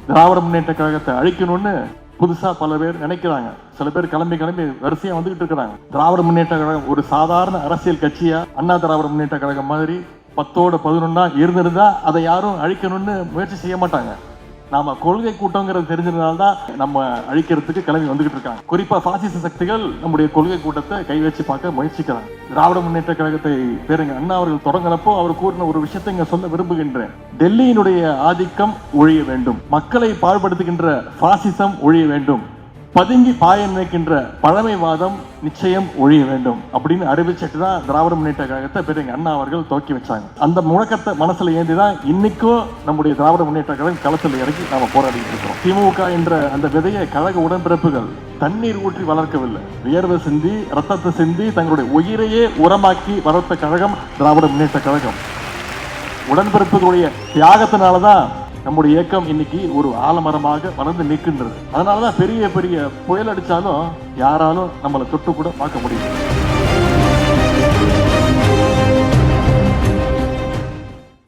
திராவிட முன்னேற்ற கழகத்தை அழிக்கணும்னு புதுசா பல பேர் நினைக்கிறாங்க. சில பேர் கிளம்பி வரிசையா வந்துகிட்டு இருக்கிறாங்க. திராவிட முன்னேற்ற கழகம் ஒரு சாதாரண அரசியல் கட்சியா அண்ணா திராவிட முன்னேற்ற கழகம் மாதிரி 10ஓட 11 இருந்திருந்தா அதை யாரும் அழிக்கணும்னு முயற்சி செய்ய மாட்டாங்க. நாம கொள்கை கூட்டங்கிறது தெரிஞ்சதுனால்தான் நம்ம அழிக்கிறதுக்கு கிளம்பி வந்துகிட்டு இருக்காங்க. குறிப்பா பாசிச சக்திகள் நம்முடைய கொள்கை கூட்டத்தை கை வச்சு பார்க்க முயற்சிக்கிறாங்க. திராவிட முன்னேற்ற கழகத்தை பேருங்க அண்ணா அவர்கள் தொடங்கினப்போ அவர் கூறின ஒரு விஷயத்தை இங்க சொல்ல விரும்புகின்றேன். டெல்லியினுடைய ஆதிக்கம் ஒழிய வேண்டும், மக்களை பாழ்படுத்துகின்ற பாசிசம் ஒழிய வேண்டும், பதுங்கி பாய நினைக்கின்ற பழமைவாதம் நிச்சயம் ஒழிய வேண்டும் அப்படின்னு அறிவிச்சிட்டு தான் திராவிட முன்னேற்ற கழகத்தை பேருங்க அண்ணா அவர்கள் துவக்கி வச்சாங்க. அந்த முழக்கத்தை மனசுல ஏந்திதான் இன்னைக்கும் நம்முடைய திராவிட முன்னேற்ற கழகம் களத்தில் இறங்கி நாம போராடிட்டு இருக்கிறோம். திமுக என்ற அந்த விதையை கழக உடன்பிறப்புகள் தண்ணீர் ஊற்றி வளர்க்கவில்லை, வியர்வை சிந்தி ரத்தத்தை சிந்தி தங்களுடைய உயிரையே உரமாக்கி வளர்த்த கழகம் திராவிட முன்னேற்ற கழகம். உடன்பிறப்புகளுடைய தியாகத்தினாலதான் நம்முடைய இயக்கம் இன்னைக்கு ஒரு ஆலமரமாக வளர்ந்து நிற்கின்றது. அதனாலதான் பெரிய பெரிய புயல் அடிச்சாலும் யாராலும் நம்மளை தொட்டு கூட பார்க்க முடியும்.